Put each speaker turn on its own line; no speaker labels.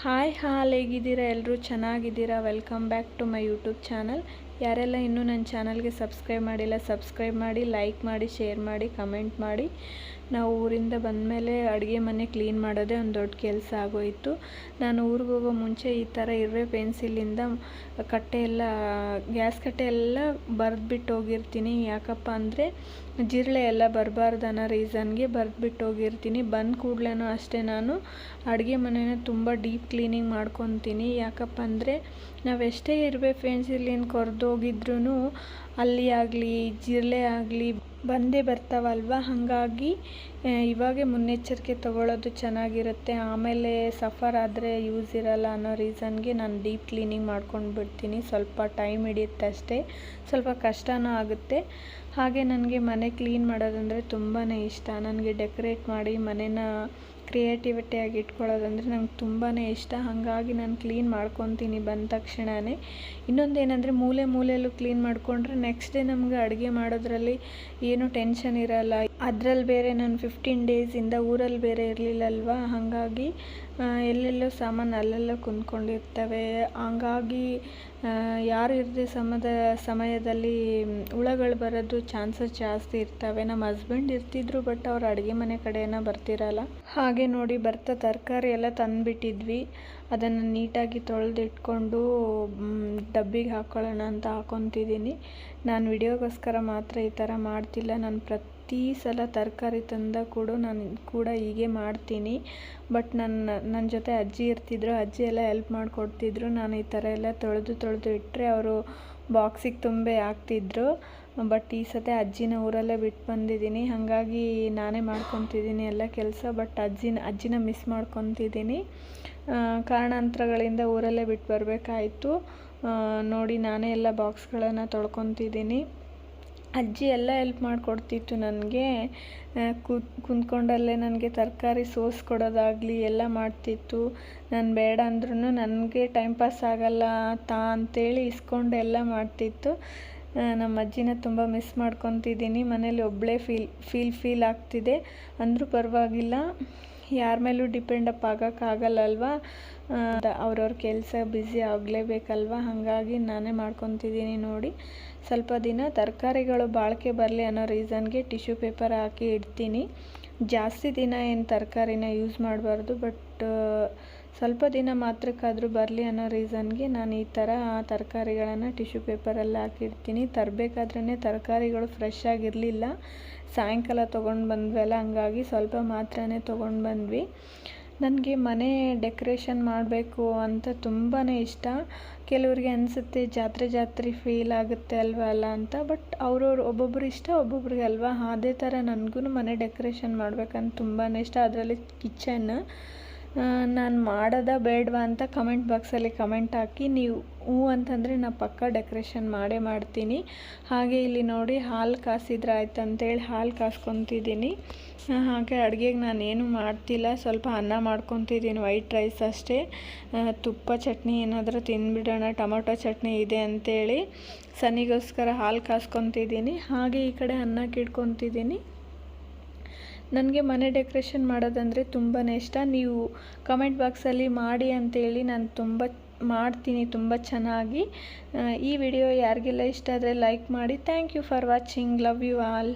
Hi ಹೇಗಿದ್ದೀರಾ ಎಲ್ಲರೂ ಚೆನ್ನಾಗಿದ್ದೀರಾ? Welcome back to my YouTube channel. ಯಾರೆಲ್ಲ ಇನ್ನೂ ನನ್ನ ಚಾನಲ್ಗೆ ಸಬ್ಸ್ಕ್ರೈಬ್ ಮಾಡಿಲ್ಲ ಸಬ್ಸ್ಕ್ರೈಬ್ ಮಾಡಿ, ಲೈಕ್ ಮಾಡಿ, ಶೇರ್ ಮಾಡಿ, ಕಮೆಂಟ್ ಮಾಡಿ. ನಾವು ಊರಿಂದ ಬಂದಮೇಲೆ ಅಡುಗೆ ಮನೆ ಕ್ಲೀನ್ ಮಾಡೋದೇ ಒಂದು ದೊಡ್ಡ ಕೆಲಸ ಆಗೋಯಿತು. ನಾನು ಊರಿಗೆ ಹೋಗೋ ಮುಂಚೆ ಈ ಥರ ಇರುವೆ ಪೆನ್ಸಿಲಿಂದ ಕಟ್ಟೆ ಎಲ್ಲ ಗ್ಯಾಸ್ ಕಟ್ಟೆ ಎಲ್ಲ ಬರೆದ್ಬಿಟ್ಟು ಹೋಗಿರ್ತೀನಿ. ಯಾಕಪ್ಪ ಅಂದರೆ ಜಿರಳೆ ಎಲ್ಲ ಬರಬಾರ್ದು ಅನ್ನೋ ರೀಸನ್ಗೆ ಬರೆದ್ಬಿಟ್ಟು ಹೋಗಿರ್ತೀನಿ. ಬಂದ ಕೂಡಲೇ ಅಷ್ಟೇ ನಾನು ಅಡುಗೆ ಮನೆನ ತುಂಬ ಡೀಪ್ ಕ್ಲೀನಿಂಗ್ ಮಾಡ್ಕೊತೀನಿ. ಯಾಕಪ್ಪ ಅಂದರೆ ನಾವೆಷ್ಟೇ ಇರುವೆ ಪೆನ್ಸಿಲಿನ ಕೊರೆದೋಗಿದ್ರೂ ಅಲ್ಲಿ ಆಗಲಿ ಜಿರಳೆ ಆಗಲಿ ಬಂದೇ ಬರ್ತಾವಲ್ವ. ಹಾಗಾಗಿ ಇವಾಗೇ ಮುನ್ನೆಚ್ಚರಿಕೆ ತೊಗೊಳ್ಳೋದು ಚೆನ್ನಾಗಿರುತ್ತೆ. ಆಮೇಲೆ ಸಫರ್ ಆದರೆ ಯೂಸ್ ಇರಲ್ಲ ಅನ್ನೋ ರೀಸನ್ಗೆ ನಾನು ಡೀಪ್ ಕ್ಲೀನಿಂಗ್ ಮಾಡ್ಕೊಂಡು ಬಿಡ್ತೀನಿ. ಸ್ವಲ್ಪ ಟೈಮ್ ಹಿಡಿಯುತ್ತೆ ಅಷ್ಟೇ, ಸ್ವಲ್ಪ ಕಷ್ಟನೂ ಆಗುತ್ತೆ. ಹಾಗೆ ನನಗೆ ಮನೆ ಕ್ಲೀನ್ ಮಾಡೋದಂದರೆ ತುಂಬಾ ಇಷ್ಟ. ನನಗೆ ಡೆಕೋರೇಟ್ ಮಾಡಿ ಮನೇನ ಕ್ರಿಯೇಟಿವಿಟಿಯಾಗಿ ಇಟ್ಕೊಳ್ಳೋದಂದರೆ ನಂಗೆ ತುಂಬಾ ಇಷ್ಟ. ಹಾಗಾಗಿ ನಾನು ಕ್ಲೀನ್ ಮಾಡ್ಕೊತೀನಿ ಬಂದ ತಕ್ಷಣವೇ. ಇನ್ನೊಂದೇನೆಂದರೆ ಮೂಲೆಯಲ್ಲೂ ಕ್ಲೀನ್ ಮಾಡಿಕೊಂಡ್ರೆ ನೆಕ್ಸ್ಟ್ ಡೇ ನಮ್ಗೆ ಅಡುಗೆ ಮಾಡೋದ್ರಲ್ಲಿ ಏನೂ ಟೆನ್ಷನ್ ಇರಲ್ಲ. ಅದರಲ್ಲಿ ಬೇರೆ ನಾನು 15 ಡೇಸಿಂದ ಊರಲ್ಲಿ ಬೇರೆ ಇರಲಿಲ್ಲಲ್ವ. ಹಾಗಾಗಿ ಎಲ್ಲೆಲ್ಲೋ ಸಾಮಾನು ಅಲ್ಲೆಲ್ಲೋ ಕುಂತ್ಕೊಂಡಿರ್ತವೆ. ಹಂಗಾಗಿ ಯಾರು ಇರದೆ ಸಮಯದಲ್ಲಿ ಹುಳಗಳು ಬರೋದು ಚಾನ್ಸಸ್ ಜಾಸ್ತಿ ಇರ್ತವೆ. ನಮ್ಮ ಹಸ್ಬೆಂಡ್ ಇರ್ತಿದ್ರು, ಬಟ್ ಅವ್ರು ಅಡುಗೆ ಮನೆ ಕಡೆನ ಬರ್ತಿರಲ್ಲ. ಹಾಗೆ ನೋಡಿ ಬರ್ತಾ ತರಕಾರಿ ಎಲ್ಲ ತಂದುಬಿಟ್ಟಿದ್ವಿ. ಅದನ್ನು ನೀಟಾಗಿ ತೊಳೆದಿಟ್ಕೊಂಡು ಡಬ್ಬಿಗೆ ಹಾಕ್ಕೊಳ್ಳೋಣ ಅಂತ ಹಾಕ್ಕೊತಿದ್ದೀನಿ. ನಾನು ವಿಡಿಯೋಗೋಸ್ಕರ ಮಾತ್ರ ಈ ಥರ ಮಾಡ್ತಿಲ್ಲ. ನಾನು ಪ್ರತಿ ಸಲ ತರಕಾರಿ ತಂದ ಕೂಡ ಹೀಗೆ ಮಾಡ್ತೀನಿ. ಬಟ್ ನನ್ನ ಜೊತೆ ಅಜ್ಜಿ ಇರ್ತಿದ್ರು, ಅಜ್ಜಿ ಎಲ್ಲ ಹೆಲ್ಪ್ ಮಾಡಿಕೊಡ್ತಿದ್ರು. ನಾನು ಈ ಥರ ಎಲ್ಲ ತೊಳೆದು ಇಟ್ಟರೆ ಅವರು ಬಾಕ್ಸಿಗೆ ತುಂಬೆ ಹಾಕ್ತಿದ್ರು. ಬಟ್ ಈ ಸತಿ ಅಜ್ಜಿನ ಊರಲ್ಲೇ ಬಿಟ್ಟು ಬಂದಿದ್ದೀನಿ. ಹಾಗಾಗಿ ನಾನೇ ಮಾಡ್ಕೊತಿದ್ದೀನಿ ಎಲ್ಲ ಕೆಲಸ. ಬಟ್ ಅಜ್ಜಿನ ಮಿಸ್ ಮಾಡ್ಕೊತಿದ್ದೀನಿ. ಕಾರಣಾಂತರಗಳಿಂದ ಊರಲ್ಲೇ ಬಿಟ್ಟು ಬರಬೇಕಾಯಿತು. ನೋಡಿ ನಾನೇ ಎಲ್ಲ ಬಾಕ್ಸ್ಗಳನ್ನು ತೊಳ್ಕೊತಿದ್ದೀನಿ. ಅಜ್ಜಿ ಎಲ್ಲ ಹೆಲ್ಪ್ ಮಾಡಿಕೊಡ್ತಿತ್ತು ನನಗೆ. ಕುಂತ್ಕೊಂಡಲ್ಲೇ ನನಗೆ ತರಕಾರಿ ಸೋಸ್ಕೊಡೋದಾಗಲಿ ಎಲ್ಲ ಮಾಡ್ತಿತ್ತು. ನಾನು ಬೇಡ ಅಂದ್ರೂ ನನಗೆ ಟೈಮ್ ಪಾಸ್ ಆಗಲ್ಲ ಅಂತೇಳಿ ಇಸ್ಕೊಂಡು ಎಲ್ಲ ಮಾಡ್ತಿತ್ತು. ನಮ್ಮ ಅಜ್ಜಿನ ತುಂಬ ಮಿಸ್ ಮಾಡ್ಕೊತಿದ್ದೀನಿ. ಮನೇಲಿ ಒಬ್ಬಳೇ ಫೀಲ್ ಆಗ್ತಿದೆ. ಅಂದರೂ ಪರವಾಗಿಲ್ಲ, ಯಾರ ಮೇಲೂ ಡಿಪೆಂಡ್ ಆಗೋಕ್ಕಾಗಲ್ಲಲ್ವ. ಅವ್ರವ್ರ ಕೆಲಸ ಬ್ಯುಸಿ ಆಗಲೇಬೇಕಲ್ವ. ಹಾಗಾಗಿ ನಾನೇ ಮಾಡ್ಕೊತಿದ್ದೀನಿ. ನೋಡಿ ಸ್ವಲ್ಪ ದಿನ ತರಕಾರಿಗಳು ಬಾಳಿಕೆ ಬರಲಿ ಅನ್ನೋ ರೀಸನ್ಗೆ ಟಿಶ್ಯೂ ಪೇಪರ್ ಹಾಕಿ ಇಡ್ತೀನಿ. ಜಾಸ್ತಿ ದಿನ ಏನು ತರಕಾರಿನ ಯೂಸ್ ಮಾಡಬಾರ್ದು, ಬಟ್ ಸ್ವಲ್ಪ ದಿನ ಮಾತ್ರಕ್ಕಾದರೂ ಬರಲಿ ಅನ್ನೋ ರೀಸನ್ಗೆ ನಾನು ಈ ಥರ ತರಕಾರಿಗಳನ್ನು ಟಿಶ್ಯೂ ಪೇಪರಲ್ಲಿ ಹಾಕಿಡ್ತೀನಿ. ತರಬೇಕಾದ್ರೇ ತರಕಾರಿಗಳು ಫ್ರೆಶ್ ಆಗಿರಲಿಲ್ಲ. ಸಾಯಂಕಾಲ ತೊಗೊಂಡು ಬಂದ್ವಲ್ಲ, ಹಂಗಾಗಿ ಸ್ವಲ್ಪ ಮಾತ್ರನೇ ತೊಗೊಂಡು ಬಂದ್ವಿ. ನನಗೆ ಮನೆ ಡೆಕೋರೇಷನ್ ಮಾಡಬೇಕು ಅಂತ ತುಂಬಾ ಇಷ್ಟ. ಕೆಲವ್ರಿಗೆ ಅನಿಸುತ್ತೆ ಜಾತ್ರೆ ಫೀಲ್ ಆಗುತ್ತೆ ಅಲ್ಲ ಅಂತ. ಬಟ್ ಒಬ್ಬೊಬ್ರು ಇಷ್ಟ, ಒಬ್ಬೊಬ್ರಿಗೆ ಅಲ್ವಾ. ಅದೇ ಥರ ನನಗೂ ಮನೆ ಡೆಕೋರೇಷನ್ ಮಾಡ್ಬೇಕಂತ ತುಂಬಾ ಇಷ್ಟ. ಅದರಲ್ಲಿ ಕಿಚನ್ ನಾನು ಮಾಡೋದಾ ಬೇಡವಾ ಅಂತ ಕಮೆಂಟ್ ಬಾಕ್ಸಲ್ಲಿ ಕಮೆಂಟ್ ಹಾಕಿ. ನೀವು ಹ್ಞೂ ಅಂತಂದರೆ ನಾನು ಪಕ್ಕ ಡೆಕೋರೇಷನ್ ಮಾಡ್ತೀನಿ. ಹಾಗೆ ಇಲ್ಲಿ ನೋಡಿ ಹಾಲು ಕಾಸಿದ್ರೆ ಆಯ್ತು ಅಂತೇಳಿ ಹಾಲು ಕಾಸ್ಕೊತಿದ್ದೀನಿ. ಹಾಗೆ ಅಡುಗೆಗೆ ನಾನೇನು ಮಾಡ್ತಿಲ್ಲ, ಸ್ವಲ್ಪ ಅನ್ನ ಮಾಡ್ಕೊತಿದ್ದೀನಿ, ವೈಟ್ ರೈಸ್ ಅಷ್ಟೇ. ತುಪ್ಪ ಚಟ್ನಿ ಏನಾದರೂ ತಿಂದುಬಿಡೋಣ, ಟೊಮೊಟೊ ಚಟ್ನಿ ಇದೆ ಅಂತೇಳಿ ಸನಿಗೋಸ್ಕರ ಹಾಲು ಕಾಸ್ಕೊತಿದ್ದೀನಿ. ಹಾಗೆ ಈ ಕಡೆ ಅನ್ನಕ್ಕೆ ಇಟ್ಕೊತಿದ್ದೀನಿ. ನನಗೆ ಮನೆ ಡೆಕೋರೇಷನ್ ಮಾಡೋದಂದರೆ ತುಂಬಾ ಇಷ್ಟ. ನೀವು ಕಮೆಂಟ್ ಬಾಕ್ಸಲ್ಲಿ ಮಾಡಿ ಅಂತೇಳಿ ನಾನು ಮಾಡ್ತೀನಿ ತುಂಬ ಚೆನ್ನಾಗಿ. ಈ ವಿಡಿಯೋ ಯಾರಿಗೆಲ್ಲ ಇಷ್ಟ ಆದರೆ ಲೈಕ್ ಮಾಡಿ. Thank you for watching. Love you all.